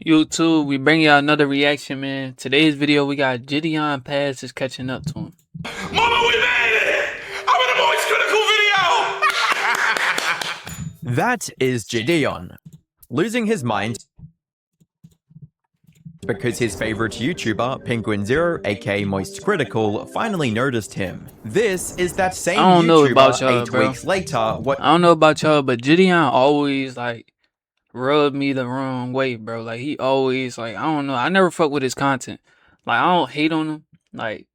YouTube, we bring y'all another reaction, man. Today's video, we got JiDion's past is catching up to him. Mama, we made it! I'm in a voice critical video! That is JiDion, losing his mind because his favorite YouTuber, Penguin0, aka Moist Critical, finally noticed him. This is that same YouTuber 8 weeks later. I don't know about y'all, but JiDion always like rubbed me the wrong way, bro. Like he always like, I don't know, I never fuck with his content. Like I don't hate on him. Like,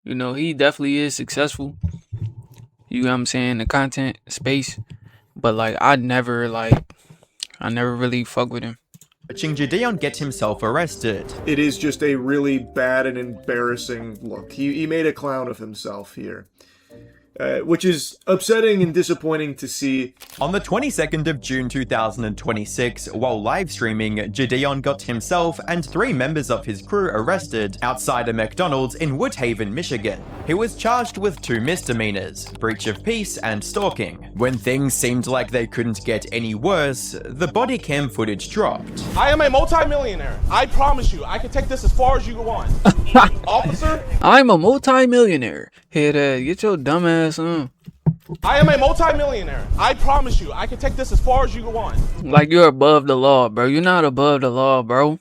you know, he definitely is successful. You know what I'm saying? The content space. But like I never really fuck with him. Watching JiDion get himself arrested. It is just a really bad and embarrassing look. He made a clown of himself here. Which is upsetting and disappointing to see. On the 22nd of June 2026, while live streaming, JiDion got himself and 3 members of his crew arrested outside a McDonald's in Woodhaven, Michigan. He was charged with 2 misdemeanors, breach of peace and stalking. When things seemed like they couldn't get any worse, the body cam footage dropped. I am a multi-millionaire. I promise you, I can take this as far as you want. Officer? I'm a multi-millionaire. Hey, get your dumb ass on. I am a multi-millionaire. I promise you, I can take this as far as you want. Like you're above the law, bro. You're not above the law, bro.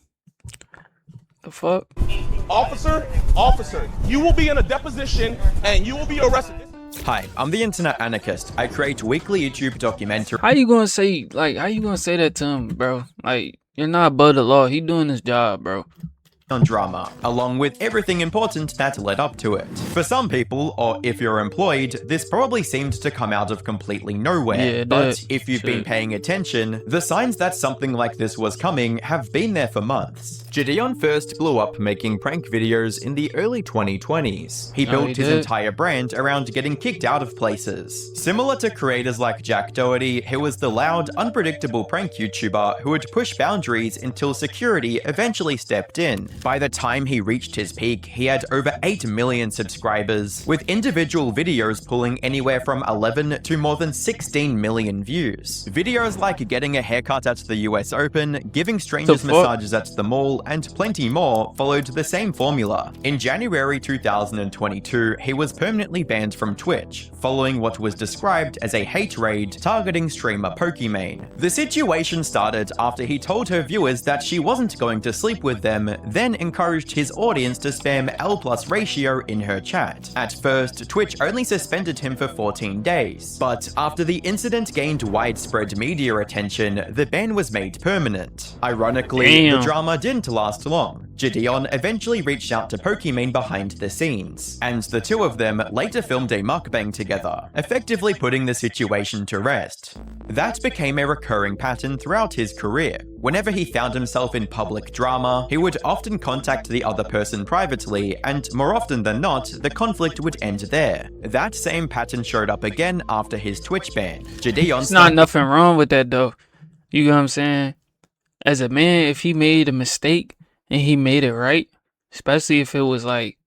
The fuck? Officer, you will be in a deposition and you will be arrested. Hi, I'm the Internet Anarchist. I create weekly YouTube documentaries. How you gonna say that to him, bro? Like, you're not above the law. He doing his job, bro. On drama, along with everything important that led up to it. For some people, or if you're employed, this probably seemed to come out of completely nowhere. Yeah, but if you've been paying attention, the signs that something like this was coming have been there for months. JiDion first blew up making prank videos in the early 2020s. He built his entire brand around getting kicked out of places. Similar to creators like Jack Doherty, he was the loud, unpredictable prank YouTuber who would push boundaries until security eventually stepped in. By the time he reached his peak, he had over 8 million subscribers, with individual videos pulling anywhere from 11 to more than 16 million views. Videos like getting a haircut at the US Open, giving strangers massages at the mall, and plenty more followed the same formula. In January 2022, he was permanently banned from Twitch, following what was described as a hate raid targeting streamer Pokimane. The situation started after he told her viewers that she wasn't going to sleep with them, then encouraged his audience to spam L+ ratio in her chat. At first, Twitch only suspended him for 14 days, but after the incident gained widespread media attention, the ban was made permanent. Ironically, the drama didn't last long. JiDion eventually reached out to Pokimane behind the scenes, and the two of them later filmed a mukbang together, effectively putting the situation to rest. That became a recurring pattern throughout his career. Whenever he found himself in public drama, he would often contact the other person privately, and more often than not, the conflict would end there. That same pattern showed up again after his Twitch ban. JiDion's not nothing wrong with that though. You know what I'm saying? As a man, if he made a mistake and he made it right, especially if it was like,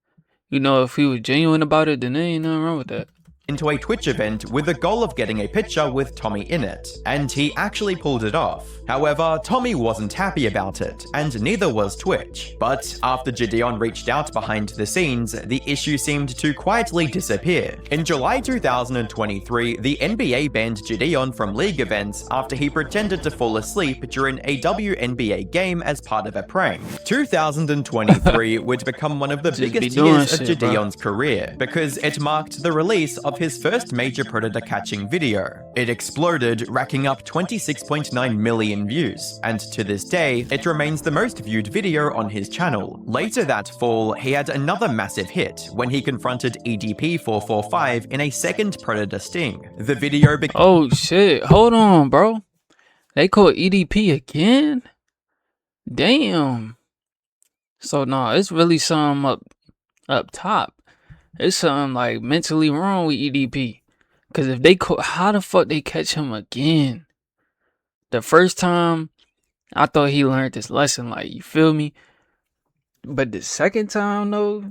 you know, if he was genuine about it, then there ain't nothing wrong with that. Into a Twitch event with the goal of getting a picture with Tommy in it, and he actually pulled it off. However, Tommy wasn't happy about it, and neither was Twitch. But after JiDion reached out behind the scenes, the issue seemed to quietly disappear. In July 2023, the NBA banned JiDion from league events after he pretended to fall asleep during a WNBA game as part of a prank. 2023 would become one of the biggest years of JiDion's career, because it marked the release of his first major predator catching video. It exploded, racking up 26.9 million views, and to this day, it remains the most viewed video on his channel. Later that fall, he had another massive hit when he confronted EDP445 in a second predator sting. The video oh shit, hold on, bro. They call EDP again? Damn. So no, it's really something up top. It's something like mentally wrong with EDP. Cause if they how the fuck they catch him again? The first time, I thought he learned this lesson, like, you feel me? But the second time though,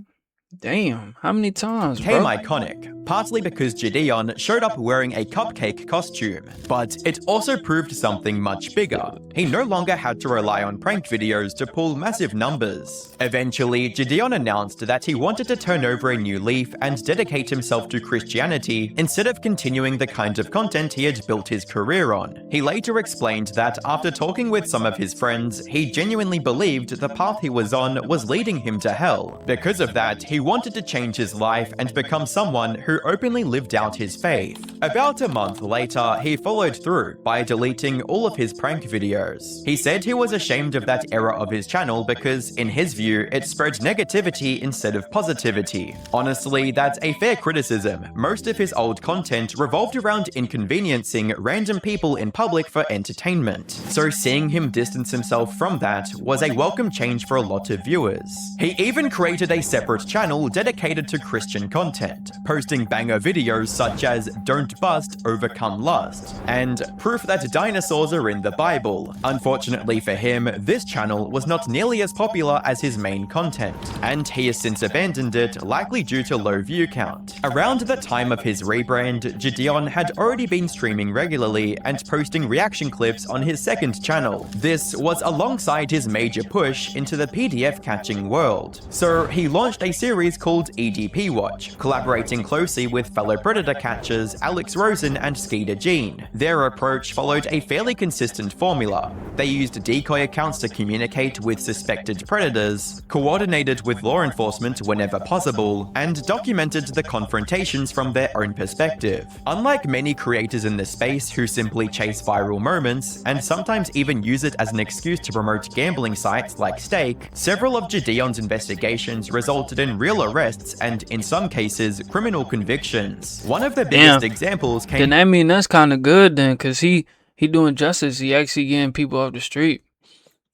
damn, how many times, bro? Became iconic. partly because JiDion showed up wearing a cupcake costume. But it also proved something much bigger. He no longer had to rely on prank videos to pull massive numbers. Eventually, JiDion announced that he wanted to turn over a new leaf and dedicate himself to Christianity instead of continuing the kind of content he had built his career on. He later explained that after talking with some of his friends, he genuinely believed the path he was on was leading him to hell. Because of that, he wanted to change his life and become someone who openly lived out his faith. About a month later, he followed through by deleting all of his prank videos. He said he was ashamed of that era of his channel because, in his view, it spread negativity instead of positivity. Honestly, that's a fair criticism. Most of his old content revolved around inconveniencing random people in public for entertainment. So seeing him distance himself from that was a welcome change for a lot of viewers. He even created a separate channel dedicated to Christian content, posting banger videos such as Don't Bust, Overcome Lust, and proof that dinosaurs are in the Bible. Unfortunately for him, this channel was not nearly as popular as his main content, and he has since abandoned it, likely due to low view count. Around the time of his rebrand, JiDion had already been streaming regularly and posting reaction clips on his second channel. This was alongside his major push into the PDF catching world. So he launched a series called EDP Watch, collaborating closely with fellow predator catchers Alex Rosen and JiDion's. Their approach followed a fairly consistent formula. They used decoy accounts to communicate with suspected predators, coordinated with law enforcement whenever possible, and documented the confrontations from their own perspective. Unlike many creators in this space who simply chase viral moments, and sometimes even use it as an excuse to promote gambling sites like Stake, several of JiDion's investigations resulted in real arrests and, in some cases, criminal convictions. One of the biggest examples came— Then I mean, that's kind of good then, because he doing justice. He actually getting people off the street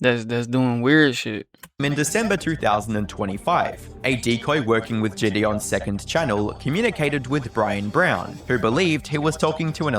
that's doing weird shit. In December 2025, a decoy working with JiDion's second channel communicated with Brian Brown, who believed he was talking to an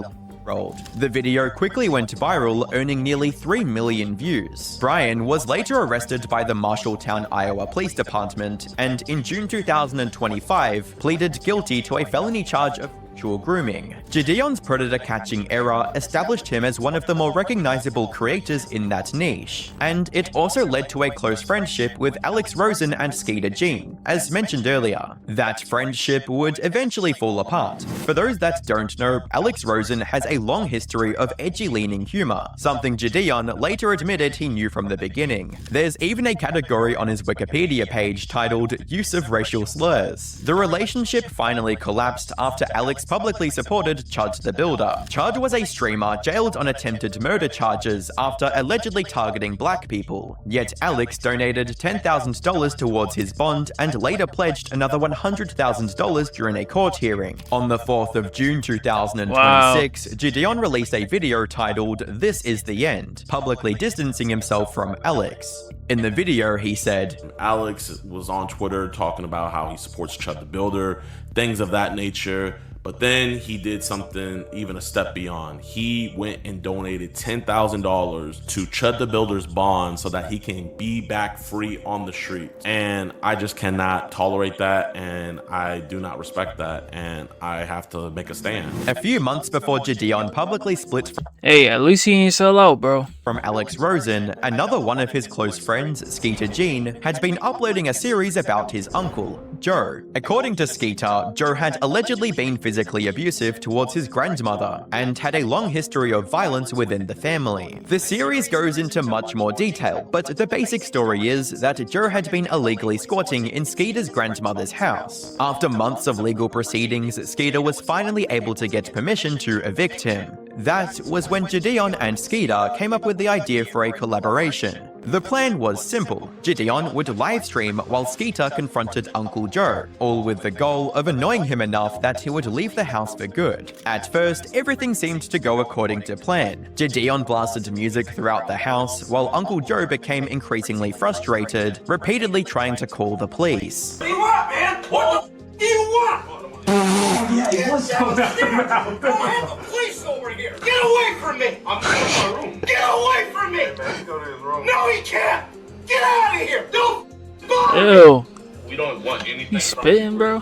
The video quickly went viral, earning nearly 3 million views. Brian was later arrested by the Marshalltown, Iowa Police Department, and in June 2025 pleaded guilty to a felony charge of sexual grooming. JiDion's predator catching era established him as one of the more recognizable creators in that niche, and it also led to a close friendship with Alex Rosen and JiDion's. As mentioned earlier, that friendship would eventually fall apart. For those that don't know, Alex Rosen has a long history of edgy-leaning humor, something JiDion later admitted he knew from the beginning. There's even a category on his Wikipedia page titled Use of Racial Slurs. The relationship finally collapsed after Alex publicly supported Chud the Builder. Chud was a streamer jailed on attempted murder charges after allegedly targeting black people, yet Alex donated $10,000 towards his bond and later pledged another $100,000 during a court hearing. On the 4th of June 2026, JiDion released a video titled This Is the End, publicly distancing himself from Alex. In the video, he said, Alex was on Twitter talking about how he supports Chud the Builder, things of that nature. But then he did something even a step beyond. He went and donated $10,000 to Chud the Builder's bond so that he can be back free on the street. And I just cannot tolerate that, and I do not respect that, and I have to make a stand. A few months before JiDion publicly split Hey, at least he ain't sell out, bro. From Alex Rosen, another one of his close friends, JiDion's, had been uploading a series about his uncle, Joe. According to Skeeter, Joe had allegedly been physically abusive towards his grandmother and had a long history of violence within the family. The series goes into much more detail, but the basic story is that Joe had been illegally squatting in Skeeter's grandmother's house. After months of legal proceedings, Skeeter was finally able to get permission to evict him. That was when JiDion and Skeeter came up with the idea for a collaboration. The plan was simple. JiDion would livestream while Skeeter confronted Uncle Joe, all with the goal of annoying him enough that he would leave the house for good. At first, everything seemed to go according to plan. JiDion blasted music throughout the house, while Uncle Joe became increasingly frustrated, repeatedly trying to call the police. What do you want, man? What the do you want? What's going on? I have the police over here. Get away from me! I'm going to my room. Get away from me! Man, go to his room. No, he can't! Get out of here! Don't bother me! Ew. We don't want anything. He spitting, bro.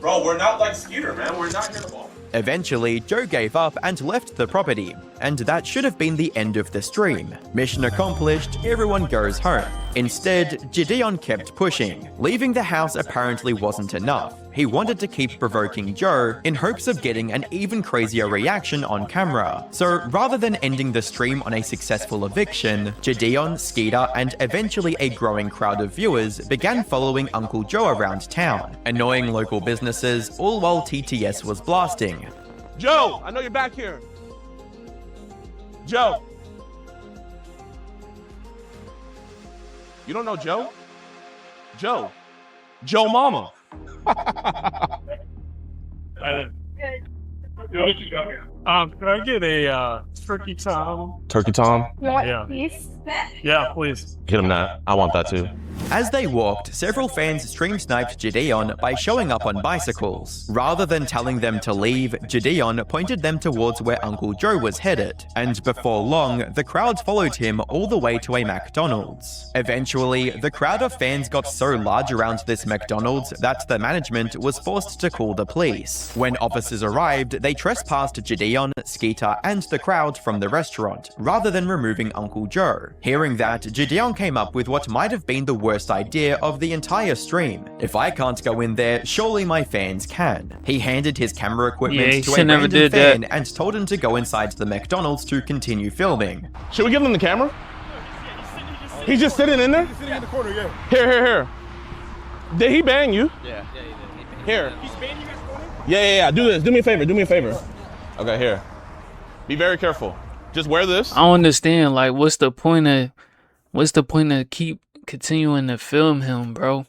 Bro, we're not like Skeeter, man. We're not here to ball. Eventually, Joe gave up and left the property, and that should have been the end of the stream. Mission accomplished, everyone goes home. Instead, JiDion kept pushing. Leaving the house apparently wasn't enough. He wanted to keep provoking Joe in hopes of getting an even crazier reaction on camera. So rather than ending the stream on a successful eviction, JiDion, Skeeter, and eventually a growing crowd of viewers began following Uncle Joe around town, annoying local businesses, all while TTS was blasting. Joe, I know you're back here. Joe. You don't know Joe? Joe. Joe Mama. Can I get a turkey tom? Turkey Tom? You want Yeah. beef? Yeah, please. Get him that. I want that too. As they walked, several fans stream-sniped JiDion by showing up on bicycles. Rather than telling them to leave, JiDion pointed them towards where Uncle Joe was headed, and before long, the crowd followed him all the way to a McDonald's. Eventually, the crowd of fans got so large around this McDonald's that the management was forced to call the police. When officers arrived, they trespassed JiDion, Skeeter, and the crowd from the restaurant, rather than removing Uncle Joe. Hearing that, JiDion came up with what might have been the worst idea of the entire stream. If I can't go in there, surely my fans can. He handed his camera equipment to a random fan and told him to go inside the McDonald's to continue filming. Should we give him the camera? He's just sitting in there? He's sitting in the corner, yeah. Here. Did he bang you? Yeah, he did. Here. He's banging you guys corner? Yeah. Do this. Do me a favor. Okay, here. Be very careful. Just wear this. I don't understand. Like, what's the point of keep continuing to film him, bro?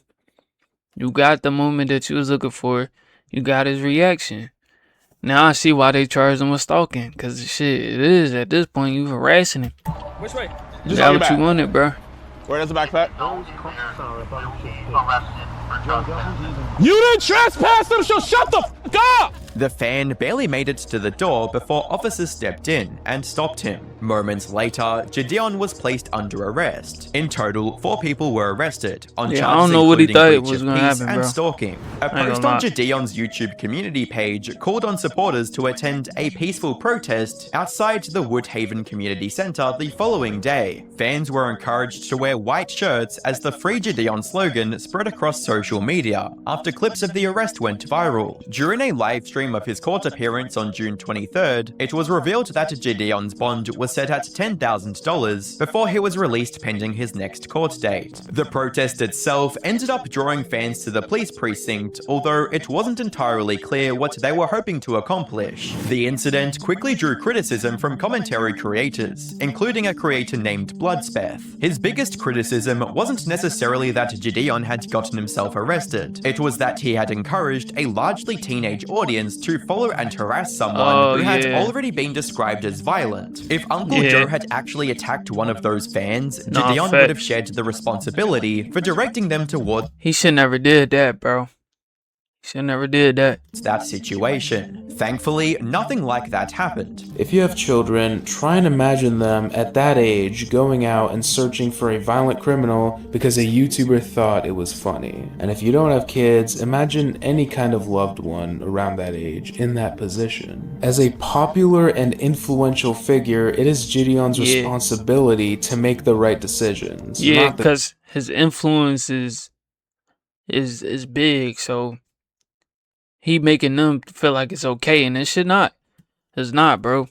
You got the moment that you was looking for. You got his reaction. Now I see why they charged him with stalking. Cause shit, it is at this point you harassing him. Which way? You got what you wanted, bro. Where is the backpack? You didn't trespass him, so shut the fuck up! The fan barely made it to the door before officers stepped in and stopped him. Moments later, JiDion was placed under arrest. In total, 4 people were arrested on charges I don't know what he thought it was gonna happen, and bro. stalking. A post on JiDion's YouTube community page called on supporters to attend a peaceful protest outside the Woodhaven Community Center the following day. Fans were encouraged to wear white shirts as the Free JiDion slogan spread across social media after clips of the arrest went viral. During a live stream of his court appearance on June 23rd, it was revealed that JiDion's bond was set at $10,000 before he was released pending his next court date. The protest itself ended up drawing fans to the police precinct, although it wasn't entirely clear what they were hoping to accomplish. The incident quickly drew criticism from commentary creators, including a creator named Bloodspeth. His biggest criticism wasn't necessarily that JiDion had gotten himself arrested, it was that he had encouraged a largely teenage audience to follow and harass someone who had already been described as violent. If Uncle Joe had actually attacked one of those fans, JiDion would have shared the responsibility for directing them towards He should never did that, bro. Should never did that. That situation. Thankfully, nothing like that happened. If you have children, try and imagine them at that age going out and searching for a violent criminal because a YouTuber thought it was funny. And if you don't have kids, imagine any kind of loved one around that age in that position. As a popular and influential figure, it is JiDion's responsibility to make the right decisions. Yeah, because his influence is big, so he making them feel like it's okay, and it should not. It's not, bro.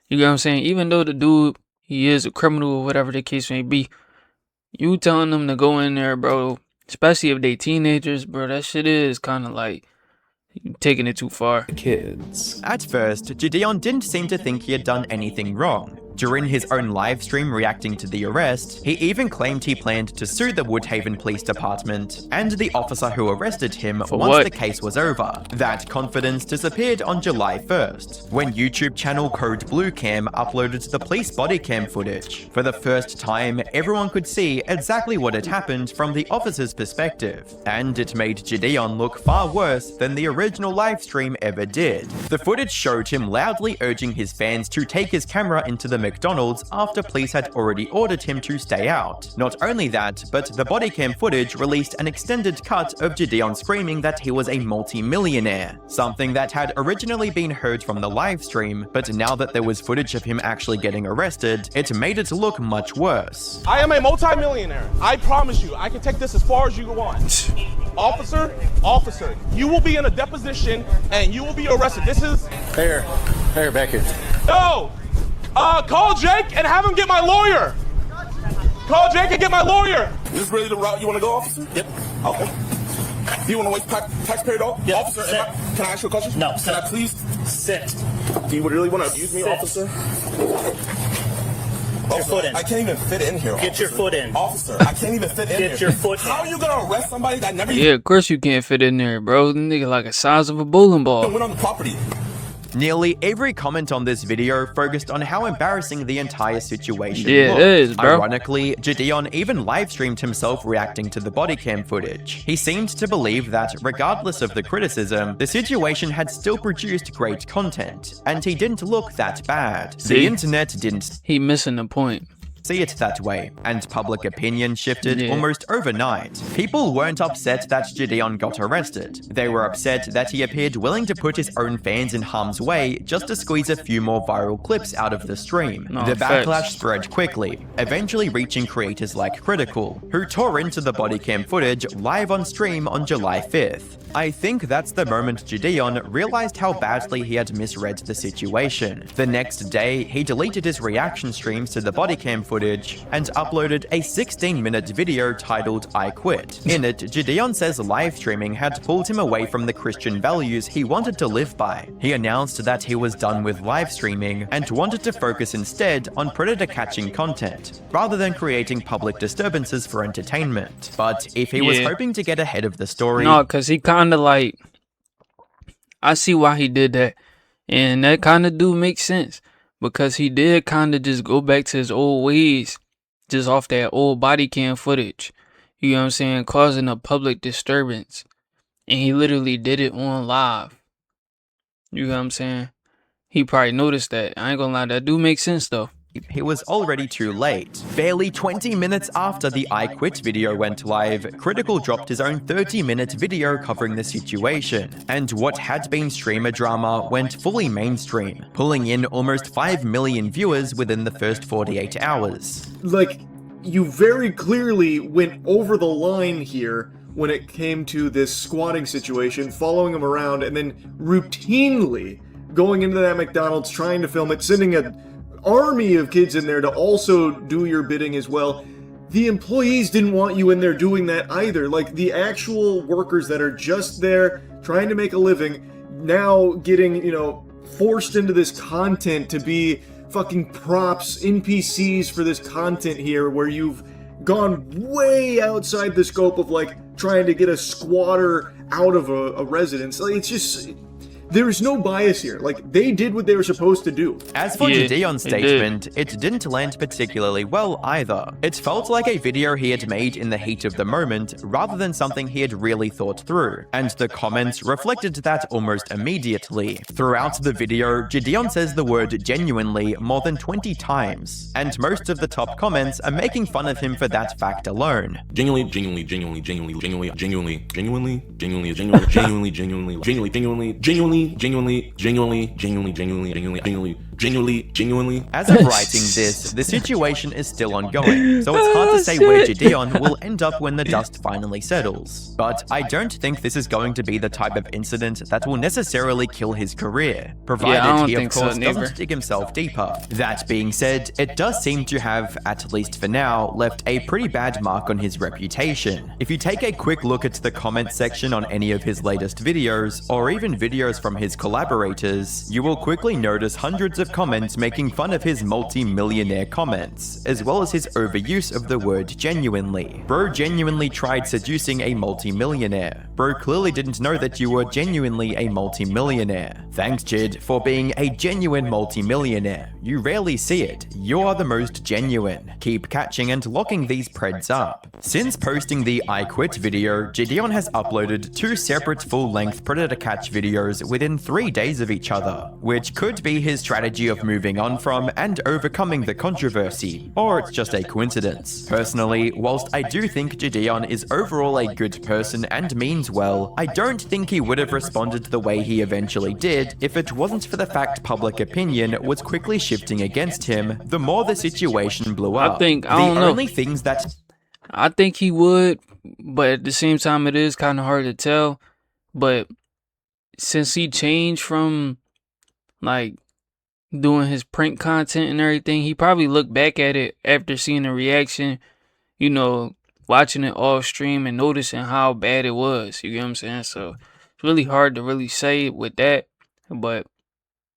You get what I'm saying? Even though the dude, he is a criminal or whatever the case may be, you telling them to go in there, bro, especially if they teenagers, bro, that shit is kind of like taking it too far. Kids. At first, JiDion didn't seem to think he had done anything wrong. During his own live stream reacting to the arrest, he even claimed he planned to sue the Woodhaven Police Department and the officer who arrested him once the case was over. That confidence disappeared on July 1st, when YouTube channel Code Blue Cam uploaded the police body cam footage. For the first time, everyone could see exactly what had happened from the officer's perspective, and it made JiDion look far worse than the original live stream ever did. The footage showed him loudly urging his fans to take his camera into the McDonald's after police had already ordered him to stay out. Not only that, but the body cam footage released an extended cut of JiDion screaming that he was a multi-millionaire, something that had originally been heard from the live stream, but now that there was footage of him actually getting arrested, it made it look much worse. I am a multi-millionaire. I promise you, I can take this as far as you want. Officer, you will be in a deposition and you will be arrested. This is... Here, back here. No! Call Jake and have him get my lawyer! Call Jake and get my lawyer! Is this really the route you want to go, officer? Yep. Okay. Do you want to waste taxpayer dollars? Yep. Officer, can I ask you a question? No. Can I please? Sit. Do you really want to abuse me, officer? Get your foot in. I can't even fit in here, Get officer. your foot in. Officer, I can't even fit in here. Get your foot in. How are you going to arrest somebody that never Yeah, of course you can't fit in there, bro. The nigga like the size of a bowling ball. went on the property? Nearly every comment on this video focused on how embarrassing the entire situation Yeah, looked. it is, bro. Ironically, JiDion even live-streamed himself reacting to the body cam footage. He seemed to believe that, regardless of the criticism, the situation had still produced great content, and he didn't look that bad. The internet didn't He missing the point. see it that way, and public opinion shifted almost overnight. People weren't upset that JiDion got arrested. They were upset that he appeared willing to put his own fans in harm's way just to squeeze a few more viral clips out of the stream. The backlash spread quickly, eventually reaching creators like Critical, who tore into the body cam footage live on stream on July 5th. I think that's the moment JiDion realized how badly he had misread the situation. The next day, he deleted his reaction streams to the body cam footage and uploaded a 16-minute video titled I Quit. In it, JiDion says live streaming had pulled him away from the Christian values he wanted to live by. He announced that he was done with live streaming and wanted to focus instead on predator-catching content, rather than creating public disturbances for entertainment. But if he was hoping to get ahead of the story... No, because he kind of like... I see why he did that. And that kind of do make sense. Because he did kind of just go back to his old ways. Just off that old body cam footage. You know what I'm saying? Causing a public disturbance. And he literally did it on live. You know what I'm saying? He probably noticed that. I ain't gonna lie, that do make sense though. It was already too late. Barely 20 minutes after the I Quit video went live, Critical dropped his own 30-minute video covering the situation, and what had been streamer drama went fully mainstream, pulling in almost 5 million viewers within the first 48 hours. Like, you very clearly went over the line here when it came to this squatting situation, following him around, and then routinely going into that McDonald's, trying to film it, sending an army of kids in there to also do your bidding as well. The employees didn't want you in there doing that either. Like, the actual workers that are just there trying to make a living, now getting, you know, forced into this content to be fucking props, NPCs for this content here, where you've gone way outside the scope of, like, trying to get a squatter out of a residence. Like, it's just... There's no bias here. Like, they did what they were supposed to do. As for JiDion's statement, it didn't land particularly well either. It felt like a video he had made in the heat of the moment, rather than something he had really thought through, and the comments reflected that almost immediately. Throughout the video, JiDion says the word genuinely more than 20 times, and most of the top comments are making fun of him for that fact alone. Genuinely, genuinely, genuinely, genuinely, genuinely, genuinely, genuinely, genuinely, genuinely, genuinely, genuinely, genuinely, genuinely, genuinely, genuinely, genuinely, genuinely, genuinely. As of writing this, the situation is still ongoing, so it's hard to say where JiDion will end up when the dust finally settles. But I don't think this is going to be the type of incident that will necessarily kill his career, provided he of course doesn't dig himself deeper. That being said, it does seem to have, at least for now, left a pretty bad mark on his reputation. If you take a quick look at the comment section on any of his latest videos, or even videos from his collaborators, you will quickly notice hundreds of comments making fun of his multi-millionaire comments, as well as his overuse of the word genuinely. Bro genuinely tried seducing a multi-millionaire. Bro clearly didn't know that you were genuinely a multi-millionaire. Thanks, Jid, for being a genuine multi-millionaire. You rarely see it. You are the most genuine. Keep catching and locking these preds up. Since posting the I Quit video, JiDion has uploaded 2 separate full-length predator catch videos within 3 days of each other, which could be his strategy strategy of moving on from and overcoming the controversy, or it's just a coincidence. Personally, whilst I do think JiDion is overall a good person and means well, I don't think he would have responded the way he eventually did if it wasn't for the fact public opinion was quickly shifting against him the more the situation blew up. I don't know. Only things that I think he would, but at the same time, it is kind of hard to tell. But since he changed from like doing his prank content and everything, he probably looked back at it after seeing the reaction, you know, watching it all stream and noticing how bad it was. You get what I'm saying? So it's really hard to really say with that, but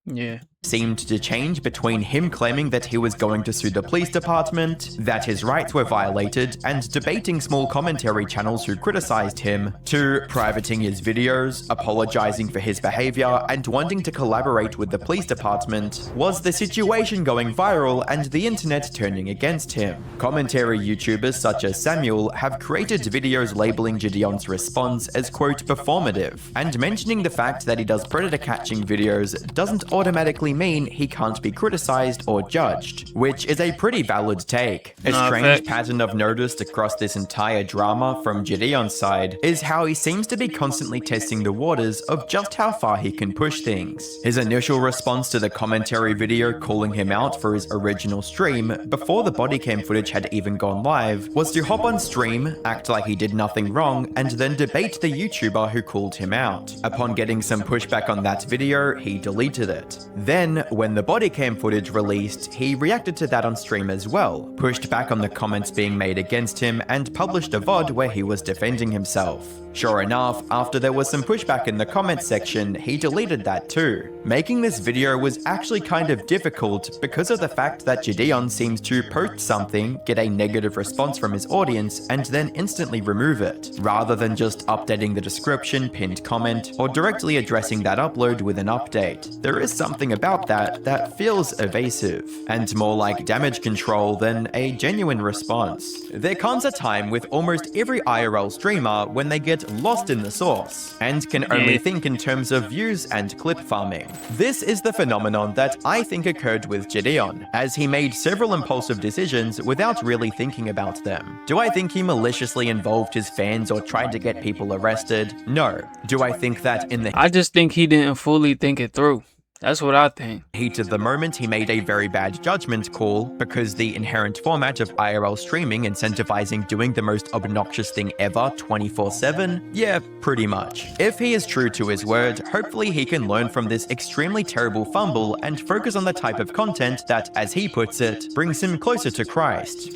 yeah. Seemed to change between him claiming that he was going to sue the police department, that his rights were violated, and debating small commentary channels who criticized him, to privating his videos, apologizing for his behavior, and wanting to collaborate with the police department. Was the situation going viral and the internet turning against him? Commentary YouTubers such as Samuel have created videos labeling JiDion's response as quote performative, and mentioning the fact that he does predator catching videos doesn't automatically mean he can't be criticized or judged, which is a pretty valid take. A strange pattern I've noticed across this entire drama from JiDion's side is how he seems to be constantly testing the waters of just how far he can push things. His initial response to the commentary video calling him out for his original stream before the body cam footage had even gone live was to hop on stream, act like he did nothing wrong, and then debate the YouTuber who called him out. Upon getting some pushback on that video, he deleted it. Then, when the body cam footage released, he reacted to that on stream as well, pushed back on the comments being made against him, and published a VOD where he was defending himself. Sure enough, after there was some pushback in the comments section, he deleted that too. Making this video was actually kind of difficult because of the fact that JiDion seems to post something, get a negative response from his audience, and then instantly remove it, rather than just updating the description, pinned comment, or directly addressing that upload with an update. There is something about that feels evasive, and more like damage control than a genuine response. There comes a time with almost every IRL streamer when they get lost in the sauce, and can only think in terms of views and clip farming. This is the phenomenon that I think occurred with JiDion, as he made several impulsive decisions without really thinking about them. Do I think he maliciously involved his fans or tried to get people arrested? No. Do I think that in the I just think he didn't fully think it through. That's what I think. Heat of the moment, he made a very bad judgment call because the inherent format of IRL streaming incentivizing doing the most obnoxious thing ever 24/7? Yeah, pretty much. If he is true to his word, hopefully he can learn from this extremely terrible fumble and focus on the type of content that, as he puts it, brings him closer to Christ.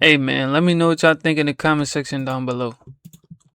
Hey man, let me know what y'all think in the comment section down below.